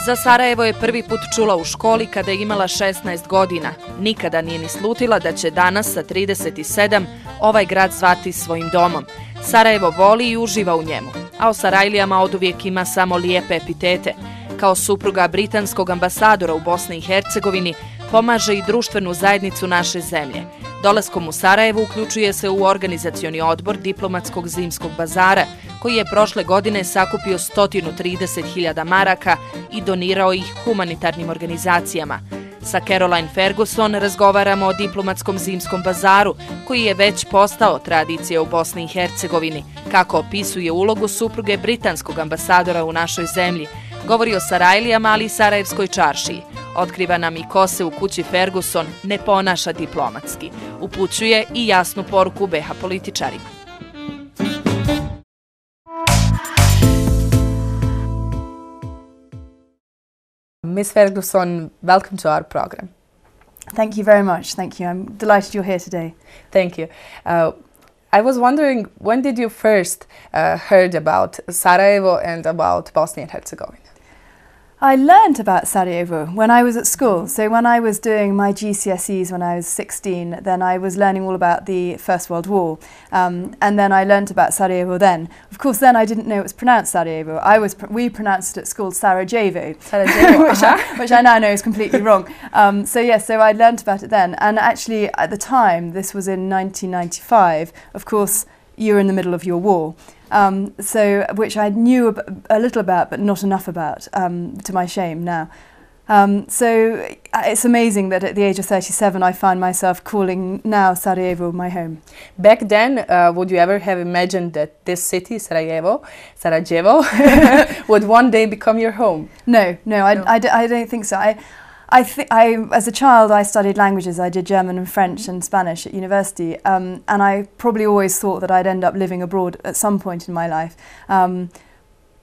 Za Sarajevo je prvi put čula u školi kada je imala 16 godina. Nikada nije ni slutila da će danas sa 37 ovaj grad zvati svojim domom. Sarajevo voli i uživa u njemu, a o Sarajlijama oduvijek ima samo lijepe epitete. Kao supruga britanskog ambasadora u Bosni i Hercegovini pomaže i društvenu zajednicu naše zemlje. Dolaskom u Sarajevo uključuje se u organizacioni odbor diplomatskog zimskog bazara, koji je prošle godine sakupio 130.000 maraka i donirao ih humanitarnim organizacijama. Sa Caroline Ferguson razgovaramo o diplomatskom zimskom bazaru, koji je već postao tradicija u Bosni i Hercegovini, kako opisuje ulogu supruge britanskog ambasadora u našoj zemlji. Govori o Sarajlijama, ali i Sarajevskoj čaršiji. Otkriva nam i ko se u kući Ferguson ne ponaša diplomatski. Upućuje i jasnu poruku BiH političarima. Ms. Ferguson, welcome to our program. Thank you very much. Thank you. I'm delighted you're here today. Thank you. I was wondering, when did you first heard about Sarajevo and about Bosnia and Herzegovina? I learned about Sarajevo when I was at school. So when I was doing my GCSEs when I was 16, then I was learning all about the First World War. And then I learned about Sarajevo then. Of course, then I didn't know it was pronounced Sarajevo. We pronounced it at school Sarajevo, which I now know is completely wrong. So I learned about it then. And actually, at the time, this was in 1995, of course, you were in the middle of your war. Which I knew a little about, but not enough about, to my shame now. So it's amazing that at the age of 37 I find myself calling now Sarajevo my home. Back then, would you ever have imagined that this city, Sarajevo, would one day become your home? No. I don't think so. As a child, I studied languages. I did German and French and Spanish at university, and I probably always thought that I'd end up living abroad at some point in my life,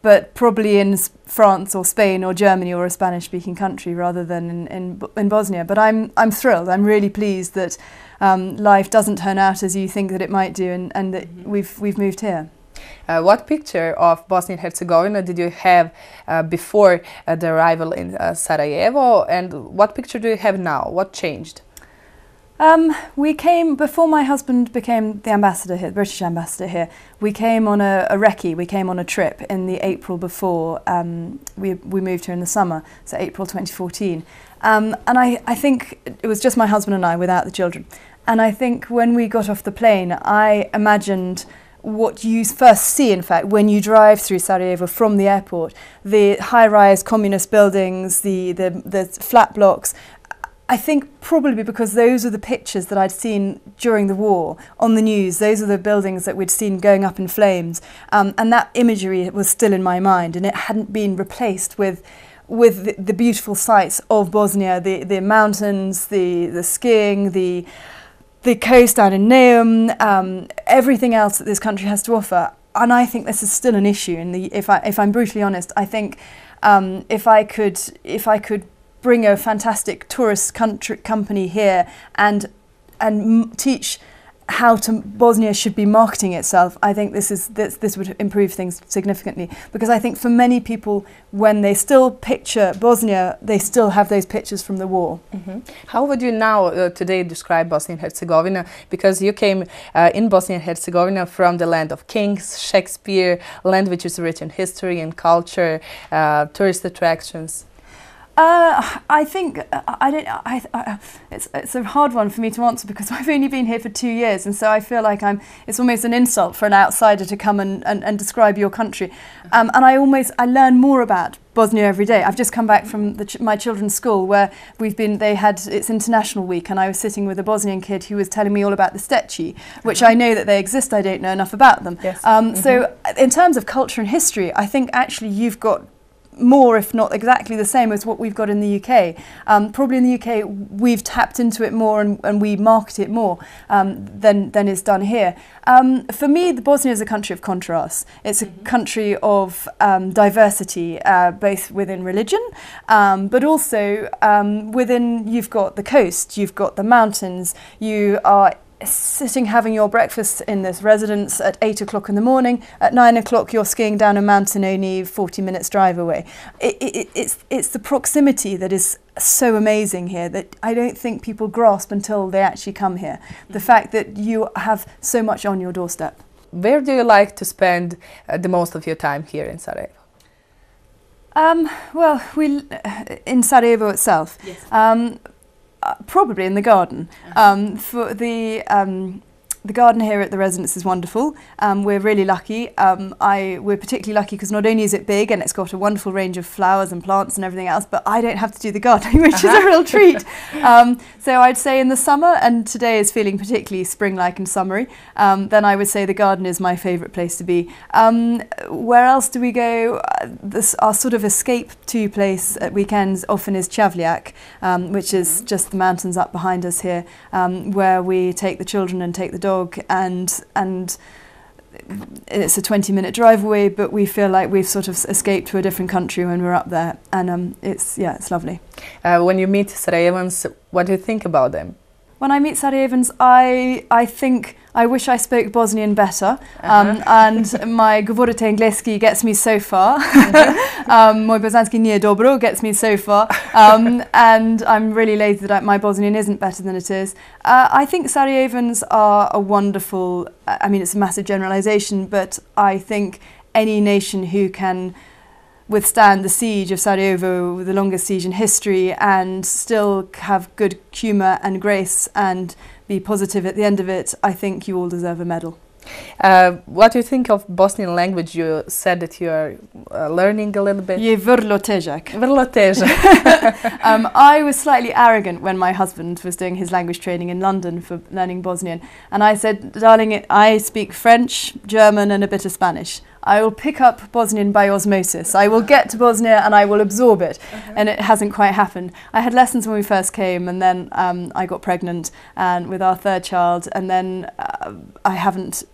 but probably in France or Spain or Germany or a Spanish-speaking country rather than in Bosnia. But I'm thrilled. I'm really pleased that life doesn't turn out as you think that it might do, and that we've moved here. What picture of Bosnia and Herzegovina did you have before the arrival in Sarajevo, and what picture do you have now? What changed? We came, before my husband became the ambassador here, the British ambassador here, we came on a recce, we came on a trip in the April before we moved here in the summer, so April 2014. And I think it was just my husband and I without the children. And I think when we got off the plane, I imagined what you first see, in fact, when you drive through Sarajevo from the airport, the high-rise communist buildings, the flat blocks. I think probably because those are the pictures that I'd seen during the war on the news. Those are the buildings that we'd seen going up in flames, and that imagery was still in my mind, and it hadn't been replaced with the beautiful sights of Bosnia, the mountains, the skiing, the coast down in Neum, everything else that this country has to offer. And I think this is still an issue. If I'm brutally honest, I think if I could bring a fantastic tourist company here and teach how Bosnia should be marketing itself, I think this would improve things significantly. Because I think for many people, when they still picture Bosnia, they still have those pictures from the war. Mm-hmm. How would you now today describe Bosnia and Herzegovina? Because you came in Bosnia and Herzegovina from the land of kings, Shakespeare, land which is rich in history and culture, tourist attractions. I think it's a hard one for me to answer because I've only been here for 2 years, and so I feel like it's almost an insult for an outsider to come and describe your country. And I learn more about Bosnia every day. I've just come back from my children's school where it's International Week, and I was sitting with a Bosnian kid who was telling me all about the steci, which I know that they exist. I don't know enough about them. Yes. So in terms of culture and history, I think actually you've got more, if not exactly the same as what we've got in the UK. Probably in the UK we've tapped into it more and we market it more than is done here. For me, Bosnia is a country of contrasts. It's a country of diversity, both within religion, but also within, you've got the coast, you've got the mountains, you are sitting having your breakfast in this residence at 8 o'clock in the morning. At 9 o'clock you're skiing down a mountain only 40 minutes drive away. It's the proximity that is so amazing here that I don't think people grasp until they actually come here. The fact that you have so much on your doorstep. Where do you like to spend the most of your time here in Sarajevo? Well, in Sarajevo itself. Yes. Probably in the garden. For the garden here at the residence is wonderful. We're really lucky. We're particularly lucky because not only is it big and it's got a wonderful range of flowers and plants and everything else, but I don't have to do the gardening, which is a real treat. So I'd say in the summer, and today is feeling particularly spring-like and summery, then I would say the garden is my favourite place to be. Where else do we go? Our sort of escape to place at weekends often is Chavliak, which is just the mountains up behind us here, where we take the children and take the dog, and it's a 20-minute drive away, but we feel like we've sort of escaped to a different country when we're up there, and it's lovely. When you meet Sarajevans, what do you think about them? When I meet Sarajevans, I think I wish I spoke Bosnian better, and my govorite engleski gets me so far. Moj bosanski nije dobro gets me so far, and I'm really lazy that my Bosnian isn't better than it is. I think Sarajevans are a wonderful, I mean it's a massive generalisation, but I think any nation who can withstand the siege of Sarajevo, the longest siege in history, and still have good humour and grace and be positive at the end of it, I think you all deserve a medal. What do you think of Bosnian language? You said that you are learning a little bit. Je vrlo težak. Vrlo težak. I was slightly arrogant when my husband was doing his language training in London for learning Bosnian, and I said, darling, I speak French, German and a bit of Spanish. I will pick up Bosnian by osmosis. I will get to Bosnia and I will absorb it. And it hasn't quite happened. I had lessons when we first came, and then I got pregnant and with our third child, and then I haven't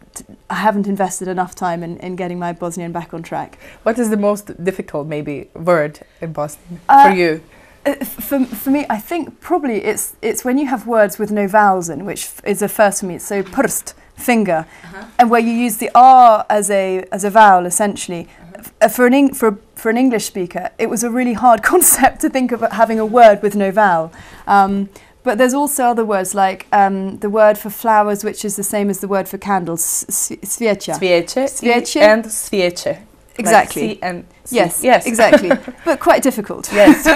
invested enough time in getting my Bosnian back on track. What is the most difficult, maybe, word in Bosnian for you? For me, I think probably it's when you have words with no vowels in, which is a first for me. So prst, finger, and where you use the R as a vowel essentially. For an English speaker, it was a really hard concept to think of having a word with no vowel. But there's also other words like the word for flowers, which is the same as the word for candles, svjeća. Svjeće and svjeće. Exactly. Like and yes, exactly. But quite difficult. Yes.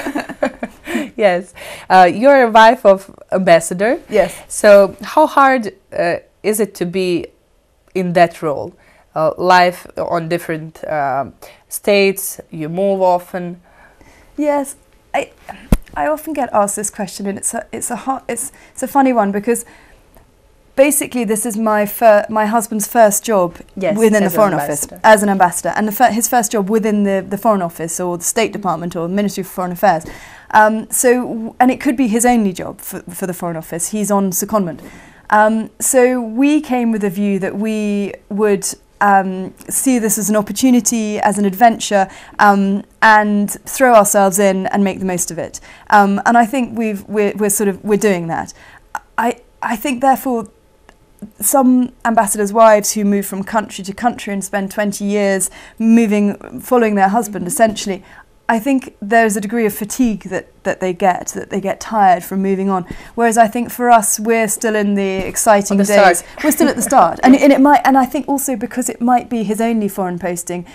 Yes. You're a wife of ambassador. Yes. So how hard is it to be in that role? Life on different states, you move often. Yes, I often get asked this question, and it's a funny one, because basically this is my husband's first job within the Foreign Office as an ambassador, and his first job within the Foreign Office or the State Department or the Ministry for Foreign Affairs. And it could be his only job for the Foreign Office. He's on secondment. So we came with a view that we would see this as an opportunity, as an adventure, and throw ourselves in and make the most of it. And I think we're doing that. I think therefore some ambassadors' wives who move from country to country and spend 20 years following their husband essentially, I think there's a degree of fatigue that they get tired from moving on. Whereas I think for us, we're still in the exciting days. We're still at the start, and I think also because it might be his only foreign posting,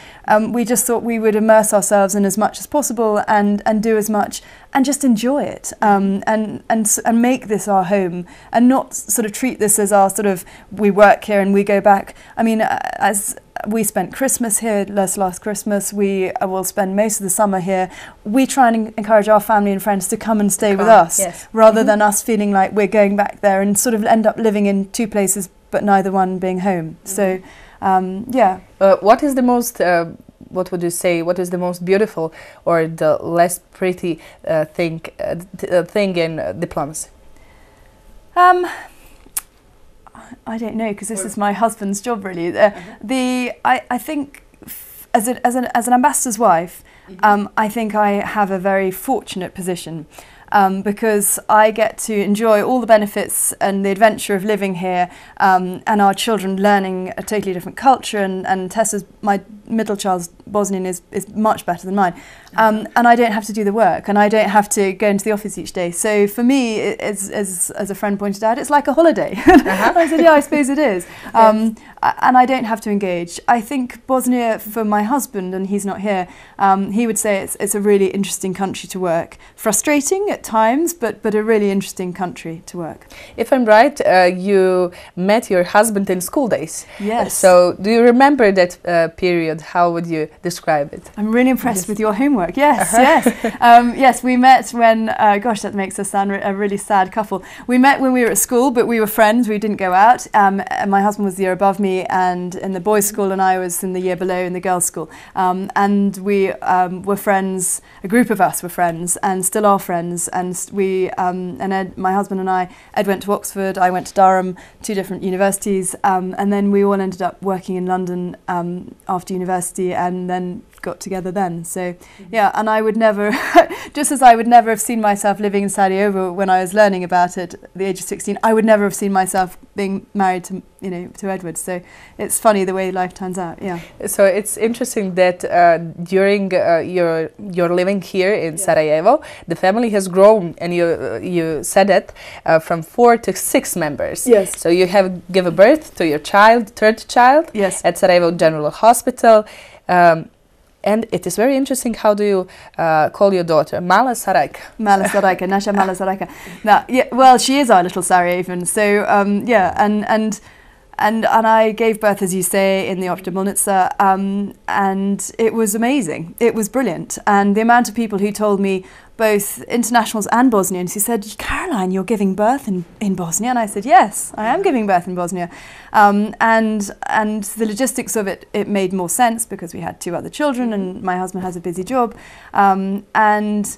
we just thought we would immerse ourselves in as much as possible and do as much and just enjoy it, and make this our home, and not sort of treat this as our sort of, we work here and we go back. I mean, as we spent Christmas here last Christmas, we will spend most of the summer here. We try and encourage our family and friends to come and stay with us, rather than us feeling like we're going back there and sort of end up living in two places but neither one being home. So yeah. What is the most what would you say, what is the most beautiful or the less pretty thing in diplomacy? I don't know, because this is my husband's job really. I think as an ambassador's wife, I think I have a very fortunate position. because I get to enjoy all the benefits and the adventure of living here, and our children learning a totally different culture, and Tessa's, my middle child's Bosnian is much better than mine, and I don't have to do the work, and I don't have to go into the office each day. So for me, as a friend pointed out, it's like a holiday. I said, yeah, I suppose it is. And I don't have to engage. I think Bosnia, for my husband, and he's not here, he would say it's a really interesting country to work. Frustrating at times, but a really interesting country to work. If I'm right, you met your husband in school days. Yes. So do you remember that period? How would you describe it? I'm really impressed with your homework. Yes, yes. Yes, we met when, gosh, that makes us sound a really sad couple. We met when we were at school, but we were friends. We didn't go out. My husband was the year above me and in the boys' school, and I was in the year below in the girls' school. And we were friends, a group of us were friends and still are friends. And we, and Ed, my husband and I, Ed went to Oxford, I went to Durham, 2 different universities. And then we all ended up working in London after university, and then got together then. So yeah, and I would never, just as I would never have seen myself living in Sarajevo when I was learning about it at the age of 16, I would never have seen myself being married to, you know, to Edward. So it's funny the way life turns out. Yeah. So it's interesting that during your living here in Sarajevo, the family has grown, and you said it from 4 to 6 members. Yes. So you have given birth to your child, 3rd child, yes, at Sarajevo General Hospital. And it is very interesting. How do you call your daughter? Mala Sarajka. Mala Sarajka, Nasha Mala Sarajka. Now, yeah, well, she is our little Sarajevan. So yeah, and I gave birth, as you say, in the Opta Bolnica, and it was amazing. It was brilliant, and the amount of people who told me, both internationals and Bosnians, who said, Caroline, you're giving birth in Bosnia? And I said, yes, I am giving birth in Bosnia. And the logistics of it made more sense because we had 2 other children and my husband has a busy job. And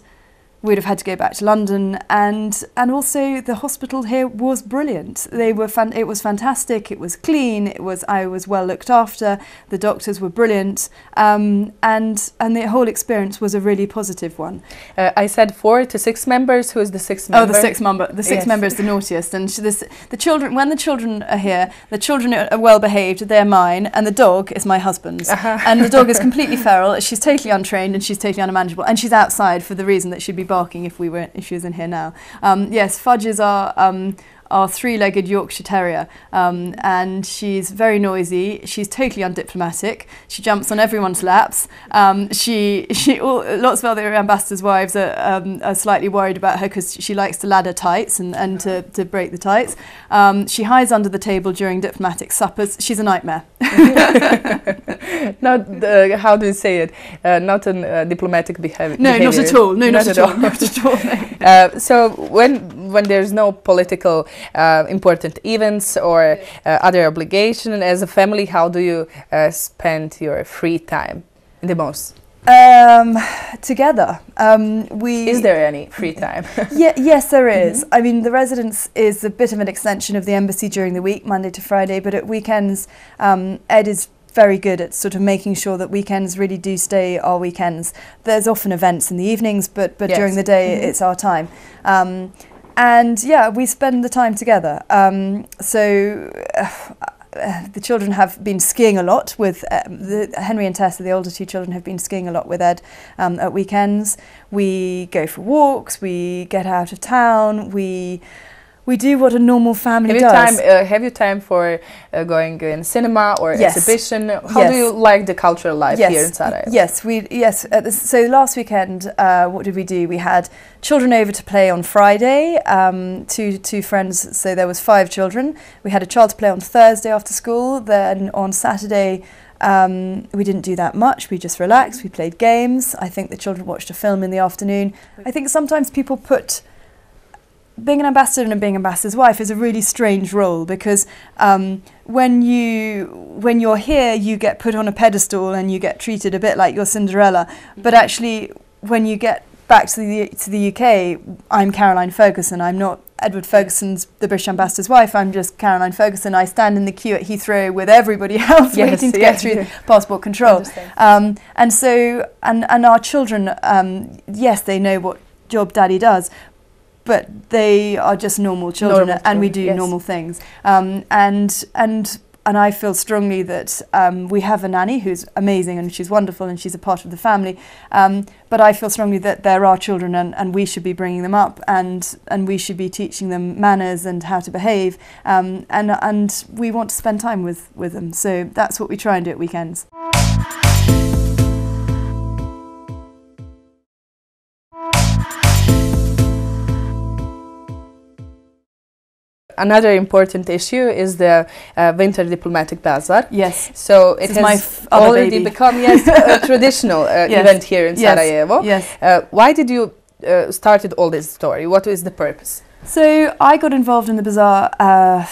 we'd have had to go back to London, and also the hospital here was brilliant. It was fantastic. It was clean. I was well looked after. The doctors were brilliant, and the whole experience was a really positive one. I said 4 to 6 members. Who is the 6th member? Oh, the 6th member. The 6th member is the naughtiest, and the children. When the children are here, the children are well behaved. They're mine, and the dog is my husband's. And the dog is completely feral. She's totally untrained and she's totally unmanageable, and she's outside for the reason that she'd be barking if she was in here now. Yes, Fudge is our 3-legged Yorkshire Terrier, and she's very noisy. She's totally undiplomatic. She jumps on everyone's laps. Lots of other ambassadors' wives are slightly worried about her because she likes to ladder tights and to break the tights. She hides under the table during diplomatic suppers. She's a nightmare. Not how do you say it? Not a diplomatic behavior. No, not at all. No, not at all. Not at all. No. So when there's no political important events or other obligation as a family, how do you spend your free time the most? Together. Is there any free time? Yes, there is. I mean, the residence is a bit of an extension of the embassy during the week, Monday to Friday, but at weekends, Ed is very good at sort of making sure that weekends really do stay our weekends. There's often events in the evenings, but yes, during the day it's our time. And yeah, we spend the time together. The children have been skiing a lot with Henry and Tessa, the older 2 children, have been skiing a lot with Ed at weekends. We go for walks, we get out of town, we do what a normal family does. Have you time for going in cinema or yes, exhibition? How do you like the cultural life here in Sarajevo? Yes. So last weekend, what did we do? We had children over to play on Friday, 2 friends, so there was 5 children. We had a child to play on Thursday after school. Then on Saturday, we didn't do that much. We just relaxed. We played games. I think the children watched a film in the afternoon. I think sometimes people put being an ambassador and being ambassador's wife is a really strange role because when you're here, you get put on a pedestal and you get treated a bit like you're Cinderella. But actually, when you get back to the UK, I'm Caroline Ferguson. I'm not Edward Ferguson's the British ambassador's wife. I'm just Caroline Ferguson. I stand in the queue at Heathrow with everybody else waiting to get through passport control. And so our children, yes, they know what job Daddy does. but they are just normal children, Normal and we children, do yes. normal things. And I feel strongly that we have a nanny who's amazing and she's wonderful and she's a part of the family. But I feel strongly that there are children and we should be bringing them up and we should be teaching them manners and how to behave. And we want to spend time with them. So that's what we try and do at weekends. Another important issue is the Winter Diplomatic Bazaar. Yes. So it has already become a traditional event here in Sarajevo. Yes. Why did you started all this story? What is the purpose? So I got involved in the bazaar I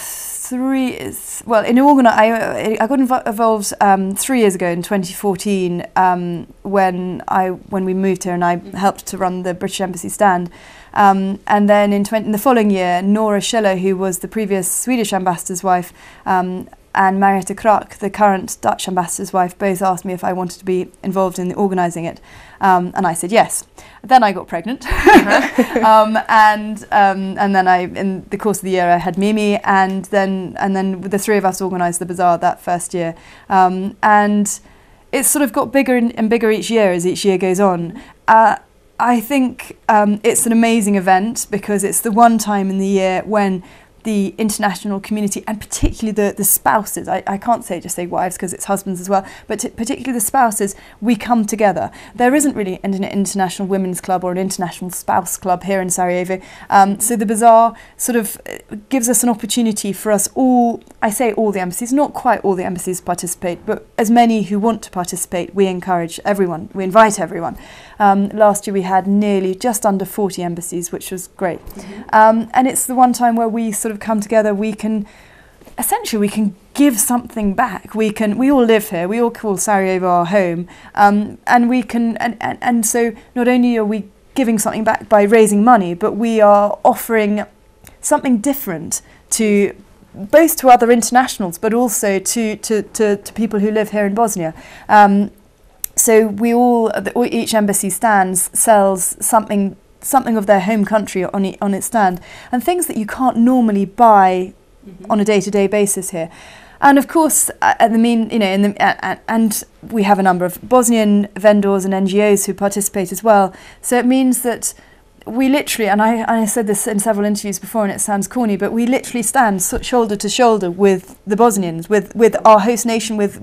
got involved 3 years ago in 2014 when we moved here and I helped to run the British Embassy stand. And then in the following year, Nora Schiller, who was the previous Swedish ambassador's wife, and Marietta Krak, the current Dutch ambassador's wife, both asked me if I wanted to be involved in organising it. And I said yes. Then I got pregnant. And then in the course of the year I had Mimi, and then the three of us organised the bazaar that first year. And it's sort of got bigger and bigger each year as each year goes on. I think it's an amazing event because it's the one time in the year when the international community, and particularly the spouses, I can't just say wives because it's husbands as well, but particularly the spouses, we come together. There isn't really an international women's club or an international spouse club here in Sarajevo. So the bazaar sort of gives us an opportunity for us all, I say all the embassies, not quite all the embassies participate, but as many who want to participate, we encourage everyone, we invite everyone. Last year we had just under 40 embassies, which was great. And it's the one time where we sort of come together, we can give something back. We all live here, we all call Sarajevo our home, and so not only are we giving something back by raising money, but we are offering something different to both to other internationals, but also to people who live here in Bosnia. So each embassy sells something of their home country on its stand, and things that you can't normally buy on a day-to-day basis here. And of course, and we have a number of Bosnian vendors and NGOs who participate as well. So it means that we literally, and I said this in several interviews before and it sounds corny, but we literally stand shoulder to shoulder with the Bosnians, with our host nation, with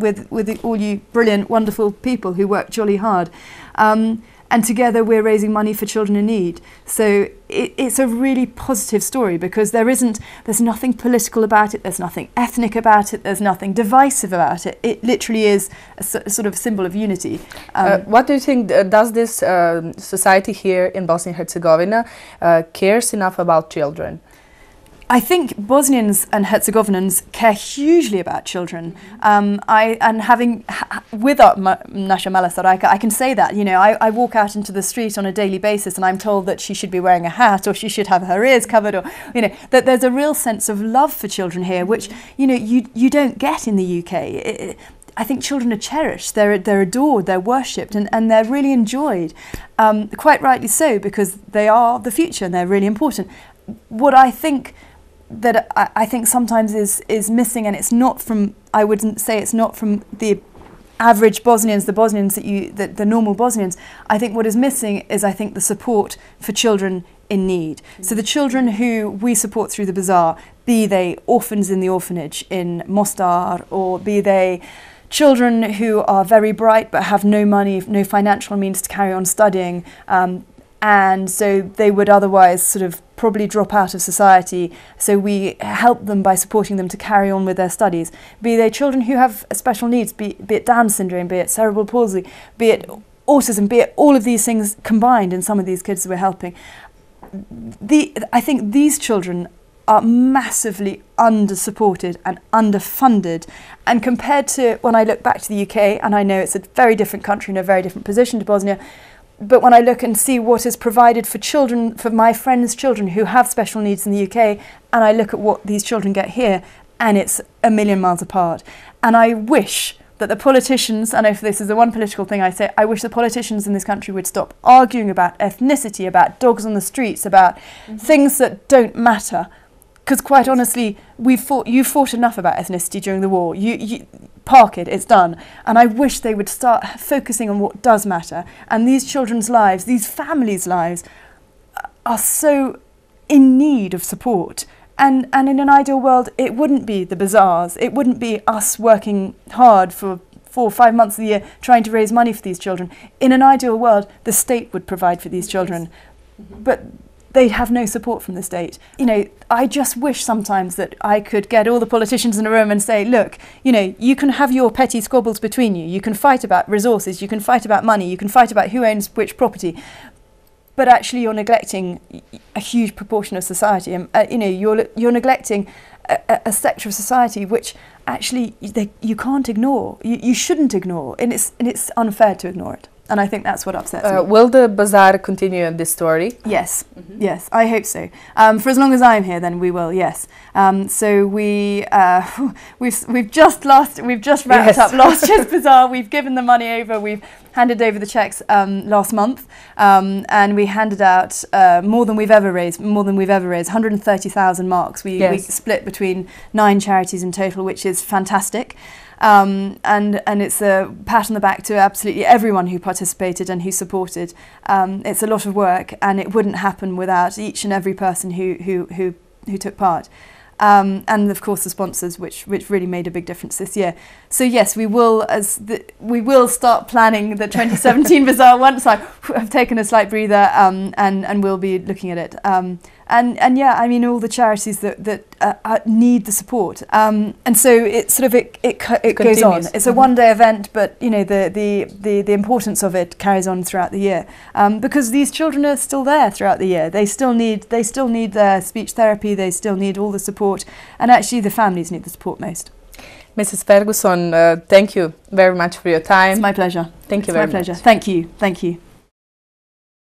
all you brilliant, wonderful people who work jolly hard. And together we're raising money for children in need. So it's a really positive story because there's nothing political about it, there's nothing ethnic about it, there's nothing divisive about it. It literally is a sort of symbol of unity. What do you think, does this society here in Bosnia and Herzegovina cares enough about children? I think Bosnians and Herzegovinans care hugely about children. With Nasha Malasar, I can say that. I walk out into the street on a daily basis and I'm told that she should be wearing a hat or she should have her ears covered, or that there's a real sense of love for children here, which you don't get in the UK. I think children are cherished, they're adored, they're worshipped, and they're really enjoyed. Quite rightly so, because they are the future and they're really important. What I think sometimes is missing, and it's not from, I wouldn't say it's not from the average Bosnians, the normal Bosnians. I think what is missing is, the support for children in need. So the children who we support through the bazaar, be they orphans in the orphanage in Mostar, or be they children who are very bright but have no money, no financial means to carry on studying, and so they would otherwise sort of probably drop out of society. So we help them by supporting them to carry on with their studies. Be they children who have special needs, be it Down syndrome, be it cerebral palsy, be it autism, be it all of these things combined in some of these kids that we're helping. I think these children are massively under-supported and underfunded. And compared to when I look back to the UK, and I know it's a very different country and a very different position to Bosnia, but when I look and see what is provided for children, for my friends' children who have special needs in the UK, and I look at what these children get here, and it's a million miles apart. And I wish that the politicians, I know this is the one political thing I say, I wish the politicians in this country would stop arguing about ethnicity, about dogs on the streets, about things that don't matter. Because quite honestly, you fought enough about ethnicity during the war. You park it, it's done. And I wish they would start focusing on what does matter. And these children's lives, these families' lives, are so in need of support. And in an ideal world, it wouldn't be the bazaars. It wouldn't be us working hard for 4 or 5 months of the year trying to raise money for these children. In an ideal world, the state would provide for these children. But they'd have no support from the state. You know, I just wish sometimes that I could get all the politicians in a room and say, look, you know, you can have your petty squabbles between you. You can fight about resources. You can fight about money. You can fight about who owns which property. But actually you're neglecting a huge proportion of society. You know, you're neglecting a sector of society which actually you can't ignore. You shouldn't ignore, and it's unfair to ignore it. And I think that's what upsets me. Will the bazaar continue in this story? Yes, yes, I hope so. For as long as I'm here, then we will. Yes. So we've just wrapped up last year's bazaar. We've given the money over. We've handed over the cheques last month, and we handed out more than we've ever raised. 130,000 marks. We split between 9 charities in total, which is fantastic. And it's a pat on the back to absolutely everyone who participated and who supported. It's a lot of work, and it wouldn't happen without each and every person who took part. And of course the sponsors, which really made a big difference this year. So yes, we will start planning the 2017 bazaar once I've taken a slight breather, and we'll be looking at it. And yeah, I mean, all the charities that need the support, and so it sort of it goes on. It's a one-day event, but you know the importance of it carries on throughout the year, because these children are still there throughout the year. They still need their speech therapy. They still need all the support, and actually the families need the support most. Mrs. Ferguson, thank you very much for your time. It's my pleasure. Thank you very much. It's my pleasure. Thank you. Thank you.